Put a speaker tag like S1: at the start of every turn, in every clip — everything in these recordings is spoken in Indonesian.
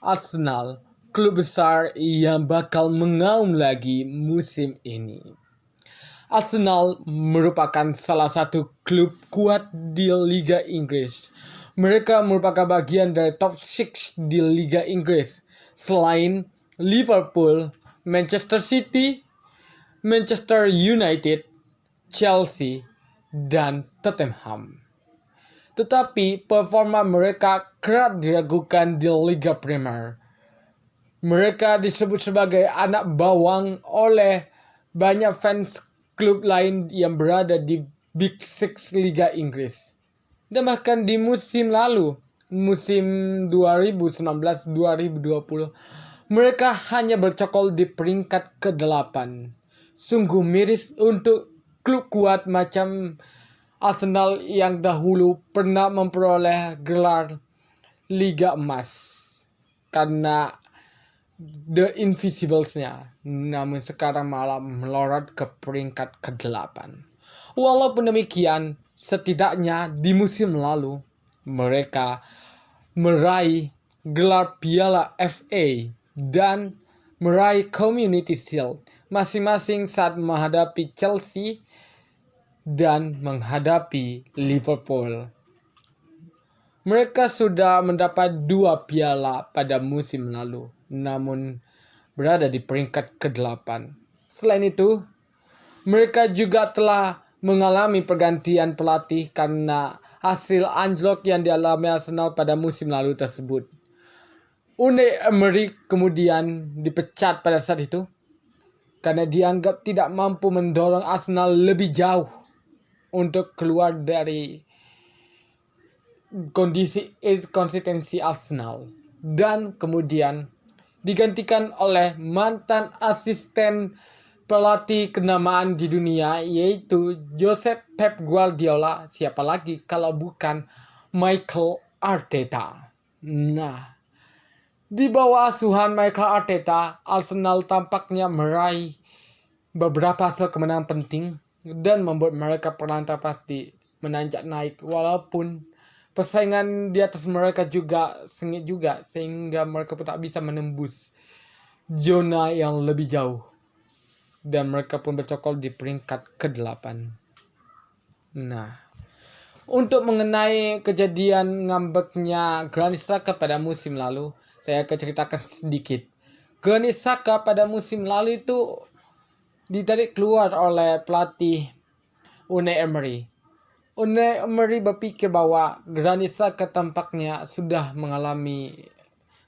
S1: Arsenal, klub besar yang bakal mengaum lagi musim ini. Arsenal merupakan salah satu klub kuat di Liga Inggris. Mereka merupakan bagian dari top 6 di Liga Inggris. Selain Liverpool, Manchester City, Manchester United, Chelsea, dan Tottenham. Tetapi performa mereka kerap diragukan di Liga Premier. Mereka disebut sebagai anak bawang oleh banyak fans klub lain yang berada di Big Six Liga Inggris. Dan bahkan di musim lalu, musim 2019-2020, mereka hanya bercokol di peringkat ke-8. Sungguh miris untuk klub kuat macam Arsenal yang dahulu pernah memperoleh gelar Liga Emas karena The Invisibles-nya, namun sekarang malah melorot ke peringkat ke-8. Walaupun demikian, setidaknya di musim lalu mereka meraih gelar Piala FA dan meraih Community Shield masing-masing saat menghadapi Chelsea dan menghadapi Liverpool. Mereka sudah mendapat 2 piala pada musim lalu, namun berada di peringkat ke-8. Selain itu, mereka juga telah mengalami pergantian pelatih karena hasil anjlok yang dialami Arsenal pada musim lalu tersebut. Unai Emery kemudian dipecat pada saat itu karena dianggap tidak mampu mendorong Arsenal lebih jauh untuk keluar dari kondisi inkonsistensi Arsenal, dan kemudian digantikan oleh mantan asisten pelatih kenamaan di dunia yaitu Josep Pep Guardiola. Siapa lagi kalau bukan Mikel Arteta. Nah, di bawah asuhan Mikel Arteta, Arsenal tampaknya meraih beberapa hasil kemenangan penting dan membuat mereka perlahan pasti menanjak naik, walaupun persaingan di atas mereka juga sengit juga sehingga mereka pun tak bisa menembus zona yang lebih jauh dan mereka pun bercokol di peringkat ke-8. Nah, untuk mengenai kejadian ngambeknya Granit Xhaka pada musim lalu, saya akan ceritakan sedikit. Granit Xhaka pada musim lalu itu ditarik keluar oleh pelatih Unai Emery. Unai Emery berpikir bahwa Granit Xhaka tampaknya sudah mengalami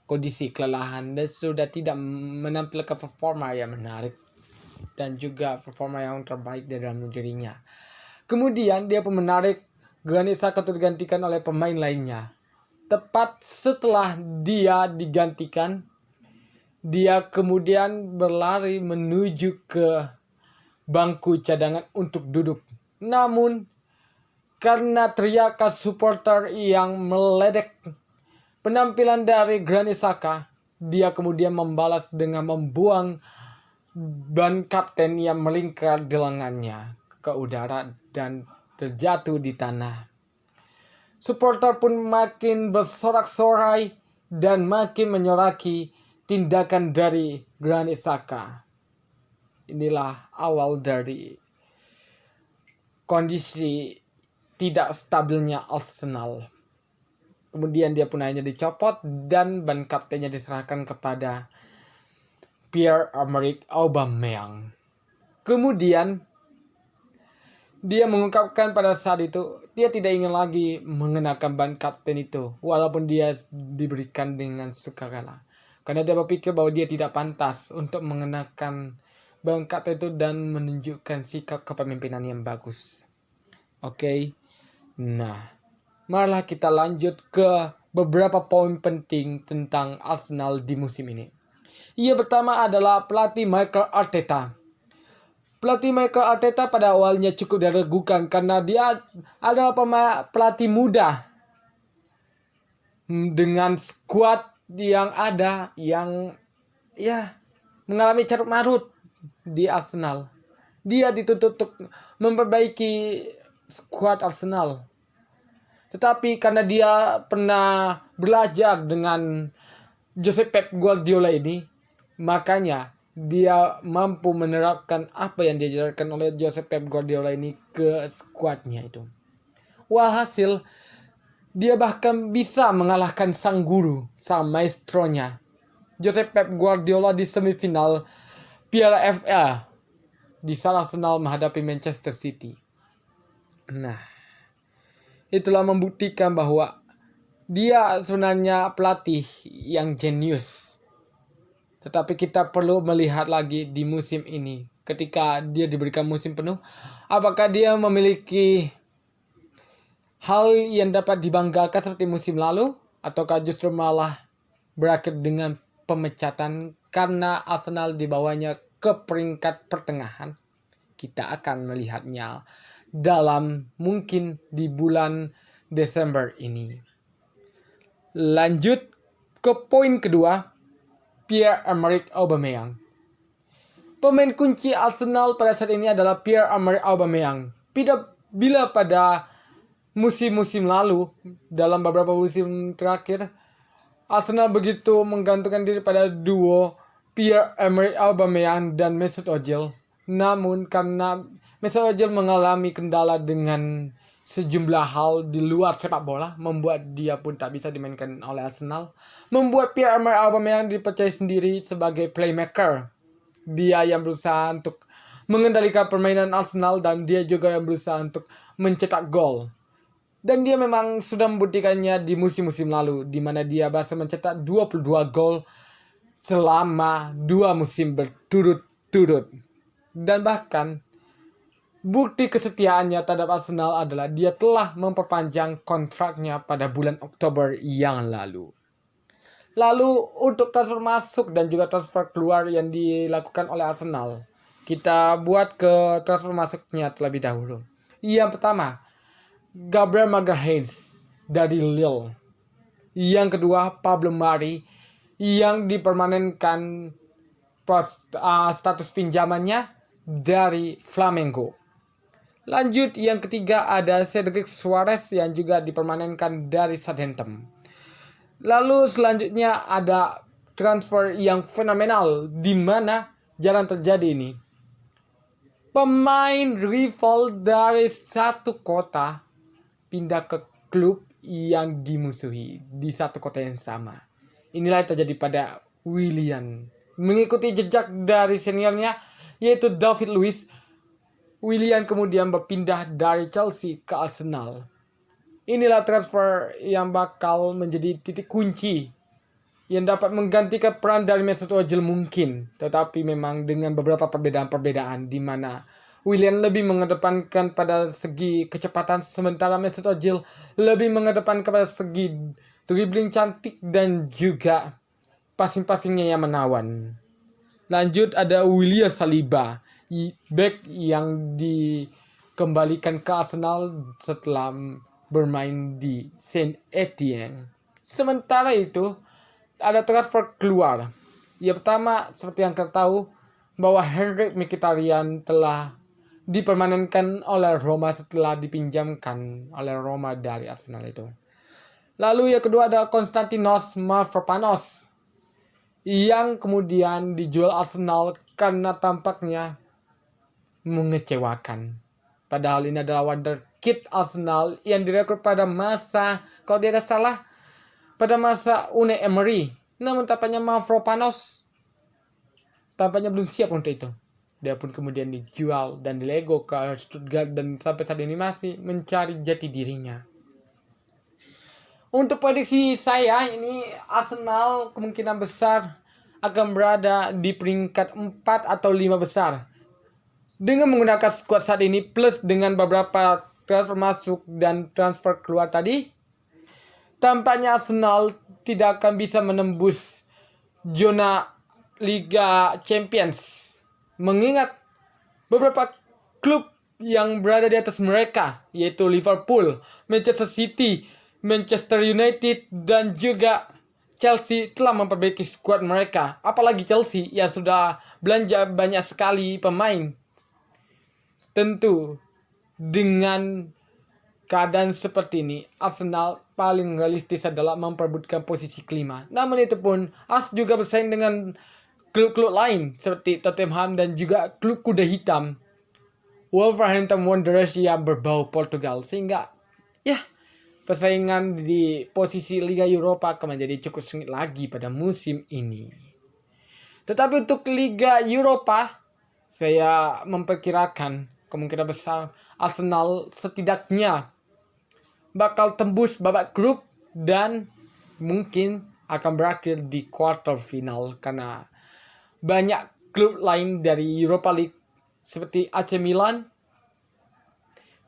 S1: kondisi kelelahan dan sudah tidak menampilkan performa yang menarik dan juga performa yang terbaik di dalam dirinya. Kemudian dia pun menarik Granit Xhaka untuk digantikan oleh pemain lainnya. Tepat setelah dia digantikan, dia kemudian berlari menuju ke bangku cadangan untuk duduk. Namun, karena teriakan supporter yang meledek penampilan dari Granit Xhaka, dia kemudian membalas dengan membuang ban kapten yang melingkar di lengannya ke udara dan terjatuh di tanah. Supporter pun makin bersorak-sorai dan makin menyoraki tindakan dari Granit Xhaka. Inilah awal dari kondisi tidak stabilnya Arsenal. Kemudian dia pun akhirnya dicopot dan ban kaptennya diserahkan kepada Pierre-Emerick Aubameyang. Kemudian dia mengungkapkan pada saat itu dia tidak ingin lagi mengenakan ban kapten itu walaupun dia diberikan dengan sukarela. Karena dia berpikir bahwa dia tidak pantas untuk mengenakan ban kapten itu dan menunjukkan sikap kepemimpinan yang bagus. Oke. Nah, marilah kita lanjut ke beberapa poin penting tentang Arsenal di musim ini. Yang pertama adalah pelatih Mikel Arteta. Pelatih Mikel Arteta pada awalnya cukup diragukan karena dia adalah pelatih muda dengan skuad yang ada yang mengalami carut marut di Arsenal. Dia dituntut untuk memperbaiki skuad Arsenal. Tetapi karena dia pernah belajar dengan Jose Pep Guardiola ini, makanya dia mampu menerapkan apa yang diajarkan oleh Jose Pep Guardiola ini ke skuadnya itu. Walhasil, dia bahkan bisa mengalahkan sang guru, sang maestronya, Jose Pep Guardiola di semifinal Piala FA di saat Arsenal menghadapi Manchester City. Nah, itulah membuktikan bahwa dia sebenarnya pelatih yang jenius. Tetapi kita perlu melihat lagi di musim ini. Ketika dia diberikan musim penuh, apakah dia memiliki hal yang dapat dibanggakan seperti musim lalu? Ataukah justru malah berakhir dengan pemecatan karena Arsenal dibawanya ke peringkat pertengahan? Kita akan melihatnya dalam mungkin di bulan Desember ini. Lanjut ke poin kedua, Pierre-Emerick Aubameyang. Pemain kunci Arsenal pada saat ini adalah Pierre-Emerick Aubameyang. Bila pada musim-musim lalu, dalam beberapa musim terakhir, Arsenal begitu menggantungkan diri pada duo Pierre-Emerick Aubameyang dan Mesut Ozil. Namun karena Mesut Ozil mengalami kendala dengan sejumlah hal di luar sepak bola, membuat dia pun tak bisa dimainkan oleh Arsenal. Membuat Pierre-Emerick Aubameyang dipercaya sendiri sebagai playmaker. Dia yang berusaha untuk mengendalikan permainan Arsenal dan dia juga yang berusaha untuk mencetak gol. Dan dia memang sudah membuktikannya di musim-musim lalu, di mana dia berhasil mencetak 22 gol selama 2 musim berturut-turut. Dan bahkan bukti kesetiaannya terhadap Arsenal adalah dia telah memperpanjang kontraknya pada bulan Oktober yang lalu. Lalu untuk transfer masuk dan juga transfer keluar yang dilakukan oleh Arsenal, kita buat ke transfer masuknya terlebih dahulu. Yang pertama, Gabriel Magalhaes dari Lille. Yang kedua, Pablo Mari yang dipermanenkan status pinjamannya dari Flamengo. Lanjut, yang ketiga ada Cedric Suarez yang juga dipermanenkan dari Southampton. Lalu selanjutnya ada transfer yang fenomenal di mana jarang terjadi ini. Pemain rival dari satu kota pindah ke klub yang dimusuhi di satu kota yang sama. Inilah yang terjadi pada Willian. Mengikuti jejak dari seniornya yaitu David Luiz, Willian kemudian berpindah dari Chelsea ke Arsenal. Inilah transfer yang bakal menjadi titik kunci yang dapat menggantikan peran dari Mesut Ozil mungkin. Tetapi memang dengan beberapa perbedaan-perbedaan di mana Willian lebih mengedepankan pada segi kecepatan, sementara Mesut Ozil lebih mengedepankan pada segi dribbling cantik dan juga passing-passingnya yang menawan. Lanjut ada William Saliba, back yang dikembalikan ke Arsenal setelah bermain di Saint Etienne. Sementara itu ada transfer keluar. Yang pertama, seperti yang kita tahu bahwa Henrik Mkhitaryan telah dipermanenkan oleh Roma setelah dipinjamkan oleh Roma dari Arsenal itu. Lalu yang kedua ada Konstantinos Mavropanos yang kemudian dijual Arsenal karena tampaknya mengecewakan. Padahal ini adalah wonderkid Arsenal yang direkrut pada masa, kalau tidak salah, pada masa Unai Emery. Namun tampaknya Mavropanos tampaknya belum siap untuk itu. Dia pun kemudian dijual dan dilego ke Stuttgart dan sampai saat ini masih mencari jati dirinya. Untuk prediksi saya ini Arsenal kemungkinan besar akan berada di peringkat 4 atau 5 besar. Dengan menggunakan skuad saat ini plus dengan beberapa transfer masuk dan transfer keluar tadi, tampaknya Arsenal tidak akan bisa menembus zona Liga Champions. Mengingat beberapa klub yang berada di atas mereka, yaitu Liverpool, Manchester City, Manchester United, dan juga Chelsea telah memperbaiki skuad mereka. Apalagi Chelsea yang sudah belanja banyak sekali pemain. Tentu dengan keadaan seperti ini, Arsenal paling realistis adalah memperebutkan posisi kelima. Namun itu pun harus juga bersaing dengan klub-klub lain seperti Tottenham dan juga klub kuda hitam Wolverhampton Wanderers yang berbau Portugal, sehingga ya persaingan di posisi Liga Eropa akan menjadi cukup sengit lagi pada musim ini. Tetapi untuk Liga Eropa, saya memperkirakan kemungkinan besar Arsenal setidaknya bakal tembus babak grup dan mungkin akan berakhir di quarter final, karena banyak klub lain dari Europa League seperti AC Milan,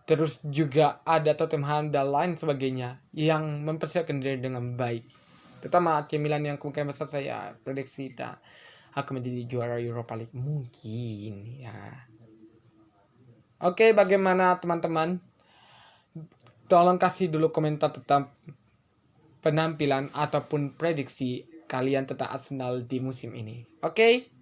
S1: terus juga ada Tottenham dan lain sebagainya yang mempersiapkan diri dengan baik. Terutama AC Milan yang kemungkinan besar saya prediksi akan menjadi juara Europa League mungkin ya. Oke, bagaimana teman-teman? Tolong kasih dulu komentar tentang penampilan ataupun prediksi kalian tentang Arsenal di musim ini. Oke?